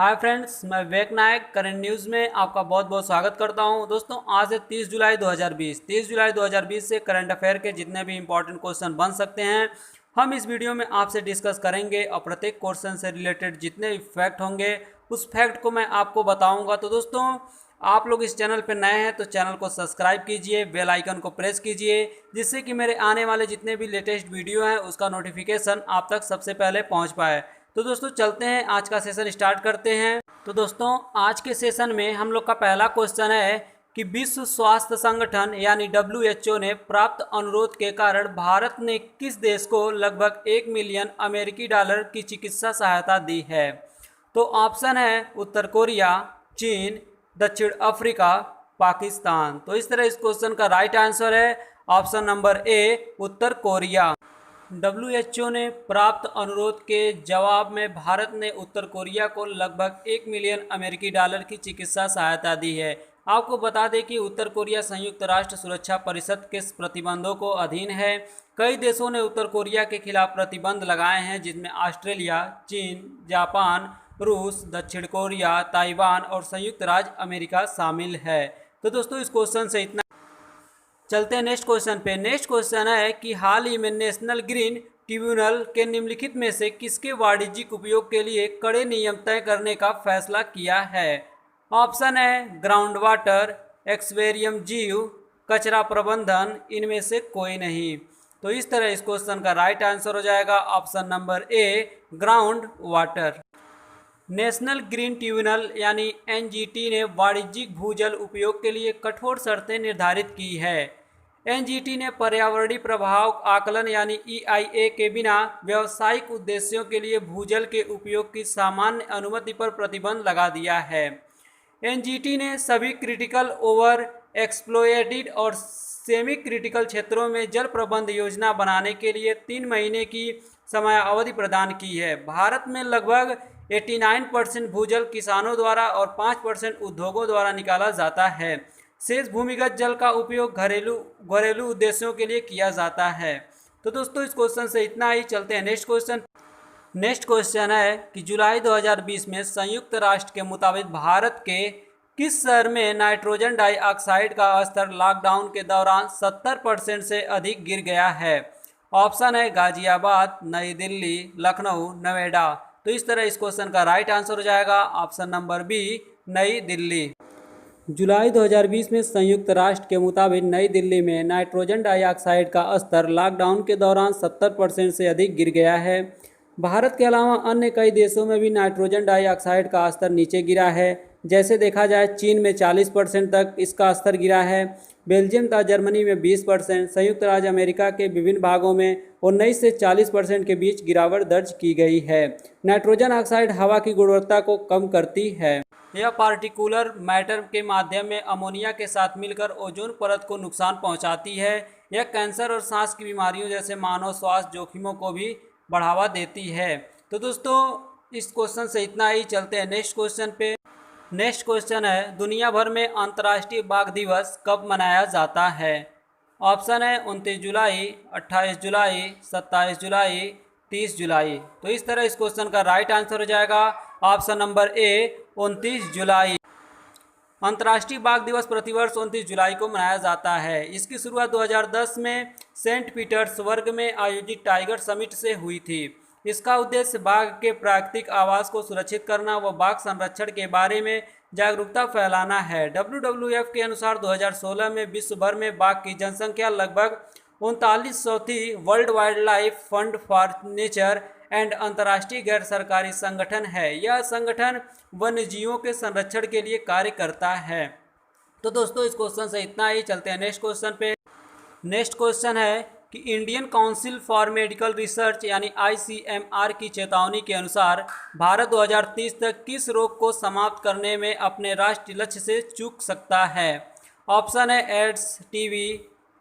Hi friends, मैं विवेक नायक current news में आपका बहुत बहुत स्वागत करता हूं। दोस्तों, आज है 30 जुलाई 2020। 30 जुलाई 2020 से करंट अफेयर के जितने भी इंपॉर्टेंट क्वेश्चन बन सकते हैं हम इस वीडियो में आपसे डिस्कस करेंगे और प्रत्येक क्वेश्चन से रिलेटेड जितने भी फैक्ट होंगे उस फैक्ट को मैं आपको बताऊँगा। तो दोस्तों, आप लोग इस चैनल पर नए हैं तो चैनल को सब्सक्राइब कीजिए, बेल आइकन को प्रेस कीजिए, जिससे कि मेरे आने वाले जितने भी लेटेस्ट वीडियो हैं उसका नोटिफिकेशन आप तक सबसे पहले पहुंच पाए। तो दोस्तों, चलते हैं, आज का सेशन स्टार्ट करते हैं। तो दोस्तों, आज के सेशन में हम लोग का पहला क्वेश्चन है कि विश्व स्वास्थ्य संगठन यानी WHO ने प्राप्त अनुरोध के कारण भारत ने किस देश को लगभग 1 मिलियन अमेरिकी डॉलर की चिकित्सा सहायता दी है। तो ऑप्शन है उत्तर कोरिया, चीन, दक्षिण अफ्रीका, पाकिस्तान। तो इस तरह इस क्वेश्चन का राइट आंसर है option number A, Uttar Korea. WHO ने प्राप्त अनुरोध के जवाब में भारत ने उत्तर कोरिया को लगभग 1 मिलियन अमेरिकी डॉलर की चिकित्सा सहायता दी है। आपको बता दें कि उत्तर कोरिया संयुक्त राष्ट्र सुरक्षा परिषद के प्रतिबंधों को अधीन है। कई देशों ने उत्तर कोरिया के खिलाफ प्रतिबंध लगाए हैं, जिसमें ऑस्ट्रेलिया, चीन, जापान, रूस, दक्षिण कोरिया, ताइवान और संयुक्त राज्य अमेरिका शामिल है। तो दोस्तों, इस क्वेश्चन से इतना। चलते हैं नेक्स्ट क्वेश्चन पे। नेक्स्ट क्वेश्चन है कि हाल ही में नेशनल ग्रीन ट्रिब्यूनल के निम्नलिखित में से किसके वाणिज्यिक उपयोग के लिए कड़े नियम तय करने का फैसला किया है। ऑप्शन है ग्राउंड वाटर, एक्वेरियम जीव, कचरा प्रबंधन, इनमें से कोई नहीं। तो इस तरह इस क्वेश्चन का राइट आंसर हो जाएगा ऑप्शन नंबर ए, ground water. National green tribunal यानी NGT ने वाणिज्यिक भूजल उपयोग के लिए कठोर शर्तें निर्धारित की है। NGT ने पर्यावरणीय प्रभाव आकलन यानी EIA के बिना व्यावसायिक उद्देश्यों के लिए भूजल के उपयोग की सामान्य अनुमति पर प्रतिबंध लगा दिया है। NGT ने सभी क्रिटिकल ओवर एक्सप्लॉयटेड और सेमी क्रिटिकल क्षेत्रों में जल प्रबंध योजना बनाने के लिए 3 महीने की समयावधि प्रदान की है। भारत में लगभग 89% भूजल किसानों द्वारा और 5% उद्योगों द्वारा निकाला जाता है। शेष भूमिगत जल का उपयोग घरेलू उद्देश्यों के लिए किया जाता है। तो दोस्तों, इस क्वेश्चन से इतना ही। चलते हैं नेक्स्ट क्वेश्चन। नेक्स्ट क्वेश्चन है कि जुलाई 2020 में संयुक्त राष्ट्र के मुताबिक भारत के किस शहर में नाइट्रोजन डाइऑक्साइड का स्तर लॉकडाउन के दौरान 70% से अधिक गिर गया है। ऑप्शन है गाजियाबाद, नई दिल्ली, लखनऊ, नोएडा। तो इस तरह इस क्वेश्चन का राइट आंसर हो जाएगा ऑप्शन नंबर बी, नई दिल्ली। जुलाई 2020 में संयुक्त राष्ट्र के मुताबिक नई दिल्ली में नाइट्रोजन डाइऑक्साइड का स्तर लॉकडाउन के दौरान 70% से अधिक गिर गया है। भारत के अलावा अन्य कई देशों में भी नाइट्रोजन डाइऑक्साइड का स्तर नीचे गिरा है। जैसे देखा जाए, चीन में 40% तक इसका स्तर गिरा है, बेल्जियम तथा जर्मनी में 20%, संयुक्त राज्य अमेरिका के विभिन्न भागों में 19 से 40% के बीच गिरावट दर्ज की गई है। नाइट्रोजन ऑक्साइड हवा की गुणवत्ता को कम करती है। यह पार्टिकुलर मैटर के माध्यम में अमोनिया के साथ मिलकर ओजोन परत को नुकसान पहुंचाती है। यह कैंसर और सांस की बीमारियों जैसे मानव स्वास्थ्य जोखिमों को भी बढ़ावा देती है। तो दोस्तों, इस क्वेश्चन से इतना ही। चलते हैं नेक्स्ट क्वेश्चन पे। नेक्स्ट क्वेश्चन है, दुनिया भर में अंतर्राष्ट्रीय बाघ दिवस कब मनाया जाता है। ऑप्शन है 29 जुलाई, 28 जुलाई, 27 जुलाई, 30 जुलाई। तो इस तरह इस क्वेश्चन का राइट आंसर हो जाएगा ऑप्शन नंबर ए, 29 जुलाई। अंतर्राष्ट्रीय बाघ दिवस प्रतिवर्ष 29 जुलाई को मनाया जाता है। इसकी शुरुआत 2010 में सेंट पीटर्सबर्ग में आयोजित टाइगर समिट से हुई थी। इसका उद्देश्य बाघ के प्राकृतिक आवास को सुरक्षित करना व बाघ संरक्षण के बारे में जागरूकता फैलाना है। WWF के अनुसार 2016 में विश्व भर में बाघ की जनसंख्या लगभग 3900 थी। World wild life fund for nature and अंतर्राष्ट्रीय गैर सरकारी संगठन है। यह संगठन वन्यजीवों के संरक्षण के लिए कार्य करता है। तो दोस्तों, इस क्वेश्चन से इतना ही। चलते हैं नेक्स्ट क्वेश्चन पे। नेक्स्ट क्वेश्चन है कि Indian council for medical research यानी ICMR की चेतावनी के अनुसार भारत 2030 तक किस रोग को समाप्त करने में अपने राष्ट्रीय लक्ष्य से चूक सकता है। ऑप्शन है एड्स, टीबी,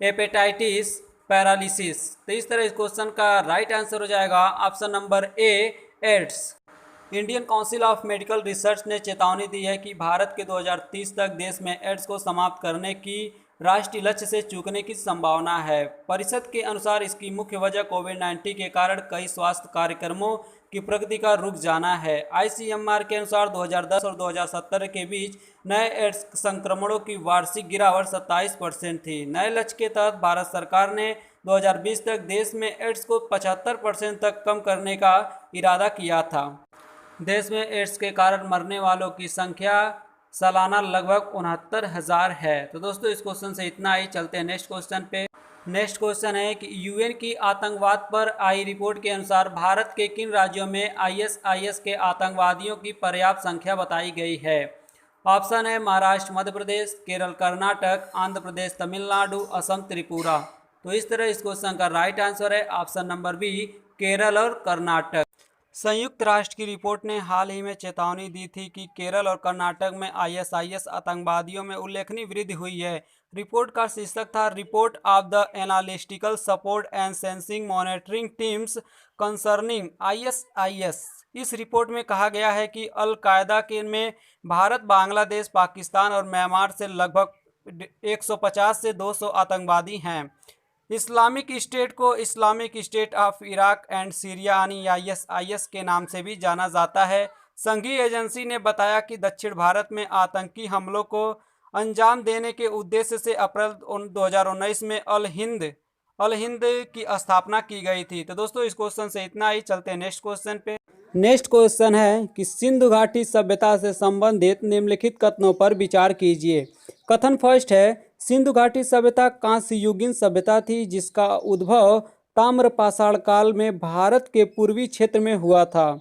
हेपेटाइटिस, पैरालिसिस। तो इस तरह इस क्वेश्चन का राइट आंसर हो जाएगा option number A, AIDS. Indian council of medical research ने चेतावनी दी है कि भारत के 2030 तक देश में एड्स को समाप्त करने की राष्ट्रीय लक्ष्य से चूकने की संभावना है। परिषद के अनुसार इसकी मुख्य वजह कोविड-19 के कारण कई स्वास्थ्य कार्यक्रमों की प्रगति का रुक जाना है। आईसीएमआर के अनुसार 2010 और 2017 के बीच नए एड्स संक्रमणों की वार्षिक गिरावट 27% थी। नए लक्ष्य के तहत भारत सरकार ने 2020 तक देश में एड्स को 75% तक कम करने का इरादा किया था। देश में एड्स के कारण मरने वालों की संख्या सालाना लगभग 69,000 है। तो दोस्तों इस क्वेश्चन से इतना ही। चलते हैं नेक्स्ट क्वेश्चन पे। नेक्स्ट क्वेश्चन है कि यूएन की आतंकवाद पर आई रिपोर्ट के अनुसार भारत के किन राज्यों में आईएसआईएस के आतंकवादियों की पर्याप्त संख्या बताई गई है। ऑप्शन है महाराष्ट्र, मध्य प्रदेश, केरल, कर्नाटक, आंध्र प्रदेश, तमिलनाडु, असम, त्रिपुरा। तो इस तरह इस क्वेश्चन का राइट आंसर है ऑप्शन नंबर बी, केरल और कर्नाटक। संयुक्त राष्ट्र की रिपोर्ट ने हाल ही में चेतावनी दी थी कि केरल और कर्नाटक में आईएसआईएस आतंकवादियों में उल्लेखनीय वृद्धि हुई है। रिपोर्ट का शीर्षक था report of the analytical support and sensing monitoring teams concerning ISIS. इस रिपोर्ट में कहा गया है कि अल कायदा के में भारत, बांग्लादेश, पाकिस्तान और म्यांमार से लगभग 150 से 200 आतंकवादी हैं। इस्लामिक स्टेट को Islamic state of Iraq and Syria यानी आईएसआईएस के नाम से भी जाना जाता है। संघीय एजेंसी ने बताया कि दक्षिण भारत में आतंकी हमलों को अंजाम देने के उद्देश्य से अप्रैल 2019 में अल हिंद की स्थापना की गई थी। तो दोस्तों इस क्वेश्चन से इतना ही। चलते हैं नेक्स्ट क्वेश्चन पे। नेक्स्ट क्वेश्चन है कि सिंधु घाटी सभ्यता से संबंधित निम्नलिखित कथनों पर विचार कीजिए। कथन फर्स्ट है, सिंधु घाटी सभ्यता कांस्य युगीन सभ्यता थी जिसका उद्भव ताम्र पाषाण काल में भारत के पूर्वी क्षेत्र में हुआ था।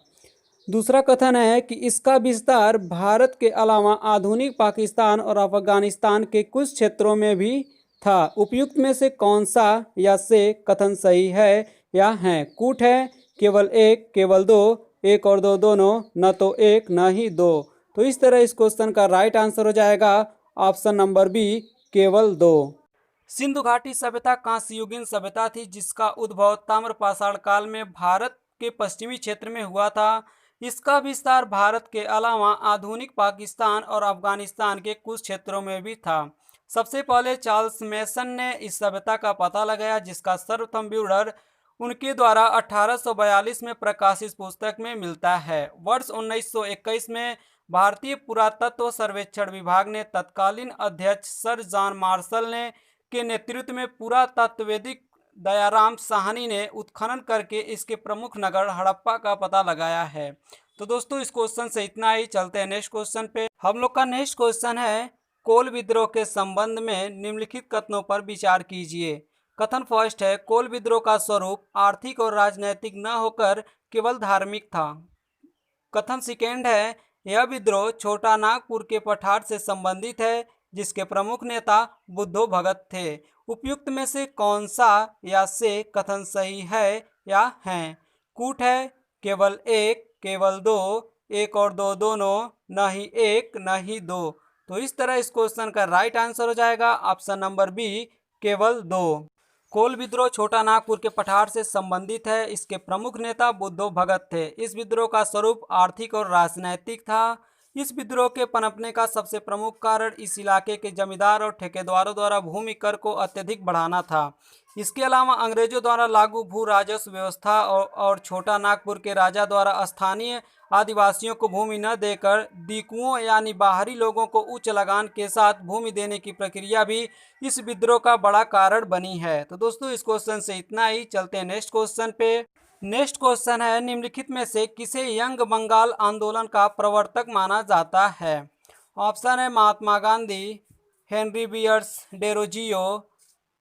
दूसरा कथन है कि इसका विस्तार भारत के अलावा आधुनिक पाकिस्तान और अफगानिस्तान के कुछ क्षेत्रों में भी था। उपयुक्त में से कौन सा या से कथन सही है या है? कूट है, केवल एक, केवल दो, एक और दो दोनों, न तो एक न ही दो। तो इस तरह इस क्वेश्चन का राइट आंसर हो जाएगा ऑप्शन नंबर बी, केवल दो। सिंधु घाटी सभ्यता कांस्य युगीन सभ्यता थी जिसका उद्भव ताम्र पाषाण काल में भारत के पश्चिमी क्षेत्र में हुआ था। इसका विस्तार भारत के अलावा आधुनिक पाकिस्तान और अफगानिस्तान के कुछ क्षेत्रों में भी था। सबसे पहले चार्ल्स मेसन ने इस सभ्यता का पता लगाया जिसका सर्वप्रथम विवरण उनके द्वारा 1842 में प्रकाशित पुस्तक में मिलता है। वर्ष 1921 में भारतीय पुरातत्व सर्वेक्षण विभाग ने तत्कालीन अध्यक्ष सर जॉन मार्शल ने के नेतृत्व में पुरातत्वविद दयाराम साहनी ने उत्खनन करके इसके प्रमुख नगर हड़प्पा का पता लगाया है। तो दोस्तों इस क्वेश्चन से इतना ही। चलते हैं नेक्स्ट क्वेश्चन पे। हम लोग का नेक्स्ट क्वेश्चन है, कोल विद्रोह के संबंध में निम्नलिखित कथनों पर विचार कीजिए। कथन फर्स्ट है, कोल विद्रोह का स्वरूप आर्थिक और राजनैतिक न होकर केवल धार्मिक था। कथन सेकेंड है, यह विद्रोह छोटा नागपुर के पठार से संबंधित है जिसके प्रमुख नेता बुद्धो भगत थे। उपयुक्त में से कौन सा या से कथन सही है या है? कूट है, केवल एक, केवल दो, एक और दो दोनों, न ही एक न ही दो। तो इस तरह इस क्वेश्चन का राइट आंसर हो जाएगा ऑप्शन नंबर बी, केवल दो। कोल विद्रोह छोटा नागपुर के पठार से संबंधित है। इसके प्रमुख नेता बुद्धो भगत थे। इस विद्रोह का स्वरूप आर्थिक और राजनैतिक था। इस विद्रोह के पनपने का सबसे प्रमुख कारण इस इलाके के जमींदार और ठेकेदारों द्वारा भूमि कर को अत्यधिक बढ़ाना था। इसके अलावा अंग्रेजों द्वारा लागू भू राजस्व व्यवस्था और छोटा नागपुर के राजा द्वारा स्थानीय आदिवासियों को भूमि न देकर दीकुओं यानी बाहरी लोगों को उच्च लगान के साथ भूमि देने की प्रक्रिया भी इस विद्रोह का बड़ा कारण बनी है। तो दोस्तों इस क्वेश्चन से इतना ही। चलते हैं नेक्स्ट क्वेश्चन पे। नेक्स्ट क्वेश्चन है, निम्नलिखित में से किसे यंग बंगाल आंदोलन का प्रवर्तक माना जाता है? ऑप्शन है Mahatma Gandhi, Henry bears Derozio,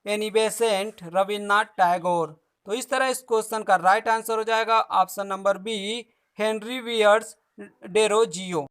Annie Besant, Rabindranath Tagore. तो इस तरह इस क्वेश्चन का राइट आंसर हो जाएगा option number B, Henry bears Derozio.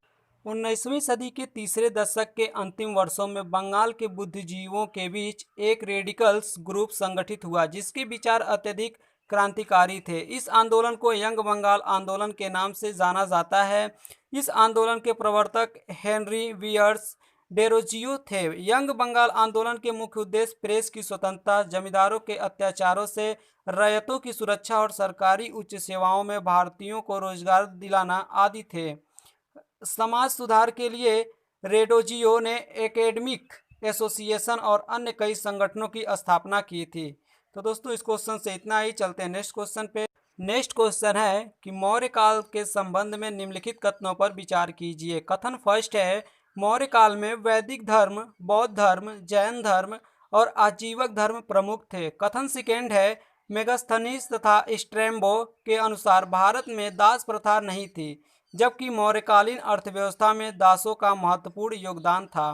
19वीं सदी के तीसरे दशक के अंतिम वर्षों में बंगाल के बुद्धिजीवियों के बीच एक रेडिकल्स ग्रुप संगठित हुआ जिसके विचार अत्यधिक क्रांतिकारी थे। इस आंदोलन को यंग बंगाल आंदोलन के नाम से जाना जाता है। इस आंदोलन के प्रवर्तक हेनरी बियर्स डेरोजियो थे। यंग बंगाल आंदोलन के मुख्य उद्देश्य प्रेस की स्वतंत्रता, जमींदारों के अत्याचारों से रैयतों की सुरक्षा और सरकारी उच्च सेवाओं में भारतीयों को रोजगार दिलाना आदि थे। समाज सुधार के लिए रेडोजियो ने एकेडमिक एसोसिएशन और अन्य कई संगठनों की स्थापना की थी। तो दोस्तों इस क्वेश्चन से इतना ही, चलते हैं नेक्स्ट क्वेश्चन पे। नेक्स्ट क्वेश्चन है कि मौर्य काल के संबंध में निम्नलिखित कथनों पर विचार कीजिए। कथन फर्स्ट है, मौर्य काल में वैदिक धर्म, बौद्ध धर्म, जैन धर्म और आजीवक धर्म प्रमुख थे। कथन सेकेंड है, मेगास्थनीज तथा स्ट्रैबो के अनुसार भारत में दास प्रथा नहीं थी, जबकि मौर्यकालीन अर्थव्यवस्था में दासों का महत्वपूर्ण योगदान था।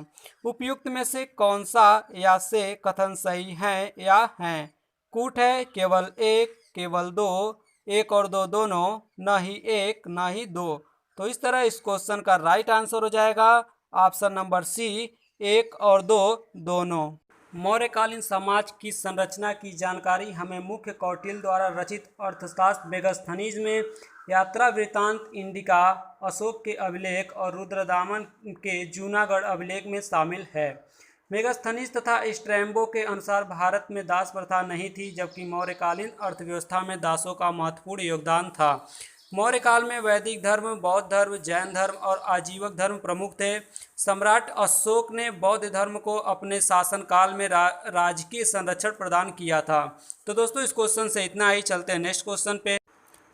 उपयुक्त में से कौन सा या से कथन सही है या हैं? कूट है, केवल एक, केवल दो, एक और दो दोनों, न ही एक न ही दो। तो इस तरह इस क्वेश्चन का राइट आंसर हो जाएगा ऑप्शन नंबर सी, एक और दो दोनों। मौर्यकालीन समाज की संरचना की जानकारी हमें मुख्य कौटिल्य द्वारा रचित अर्थशास्त्र मेगास्थनीज में, यात्रा वृत्तांत इंडिका, अशोक के अभिलेख और रुद्रदामन के जूनागढ़ अभिलेख में शामिल है। मेगास्थनीज तथा स्ट्रैबो के अनुसार भारत में दास प्रथा नहीं थी, जबकि मौर्यकालीन अर्थव्यवस्था में दासों का महत्वपूर्ण योगदान था। मौर्य काल में वैदिक धर्म, बौद्ध धर्म, जैन धर्म और आजीवक धर्म प्रमुख थे। सम्राट अशोक ने बौद्ध धर्म को अपने शासनकाल में राजकीय संरक्षण प्रदान किया था। तो दोस्तों इस क्वेश्चन से इतना ही, चलते हैं नेक्स्ट क्वेश्चन पे।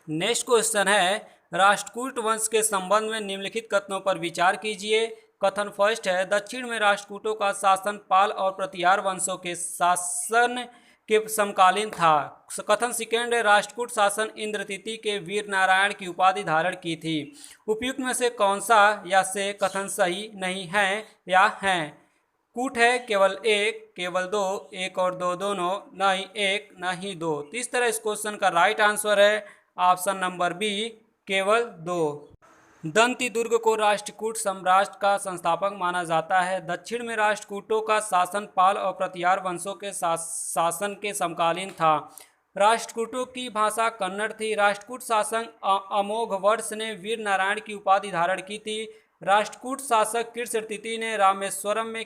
नेक्स्ट क्वेश्चन है, राष्ट्रकूट वंश के संबंध में निम्नलिखित कथनों पर विचार कीजिए। कथन फर्स्ट है, दक्षिण में राष्ट्रकूटों का शासन पाल और प्रतिहार वंशों के शासन के समकालीन था। कथन सेकेंड है, राष्ट्रकूट शासन इंद्रतिथि के वीर नारायण की उपाधि धारण की थी। उपयुक्त में से कौन सा या से कथन सही नहीं है या हैं? कूट है, केवल एक, केवल दो, एक और दो दोनों, न ही एक न ही दो। तो इस तरह इस क्वेश्चन का राइट आंसर है ऑप्शन नंबर बी, केवल दो। दंती दुर्ग को राष्ट्रकूट साम्राज्य का संस्थापक माना जाता है। दक्षिण में राष्ट्रकूटों का शासन पाल और प्रतिहार वंशों के शासन के समकालीन था। राष्ट्रकूटों की भाषा कन्नड़ थी। राष्ट्रकूट शासक अमोघ वर्ष ने वीर नारायण की उपाधि धारण की थी। राष्ट्रकूट शासक कृष्णतिथि ने रामेश्वरम में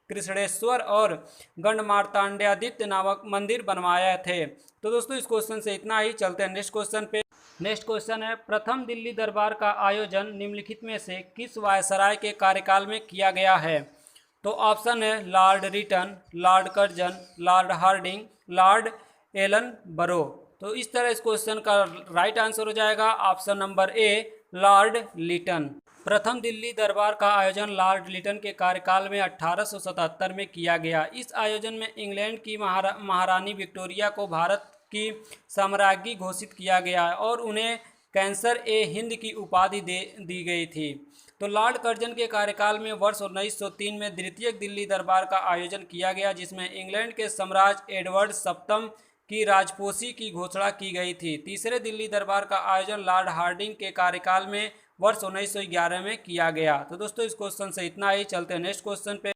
कृष्णेश्वर और गंडमार्तांड्यादित्य नामक मंदिर बनवाए थे। तो दोस्तों इस क्वेश्चन से इतना ही, चलते हैं नेक्स्ट क्वेश्चन पे। नेक्स्ट क्वेश्चन है, प्रथम दिल्ली दरबार का आयोजन निम्नलिखित में से किस वायसराय के कार्यकाल में किया गया है? तो ऑप्शन है Lord Lytton, Lord Curzon, Lord Hardinge, Lord Ellenborough. तो इस तरह इस क्वेश्चन का राइट आंसर हो जाएगा option number A, Lord Lytton. प्रथम दिल्ली दरबार का आयोजन लॉर्ड लिटन के कार्यकाल में 1877 में किया गया। इस आयोजन में इंग्लैंड की महारानी विक्टोरिया को भारत की साम्राज्ञी घोषित किया गया और उन्हें कैंसर ए हिंद की उपाधि दी गई थी। तो लॉर्ड कर्जन के कार्यकाल में वर्ष 1903 में द्वितीय दिल्ली दरबार का आयोजन किया गया, जिसमें इंग्लैंड के सम्राट एडवर्ड सप्तम की राजपोशी की घोषणा की गई थी। तीसरे दिल्ली दरबार का आयोजन लॉर्ड हार्डिंग के कार्यकाल में वर्ष 1911 में किया गया। तो दोस्तों इस क्वेश्चन से इतना ही, चलते हैं नेक्स्ट क्वेश्चन पे।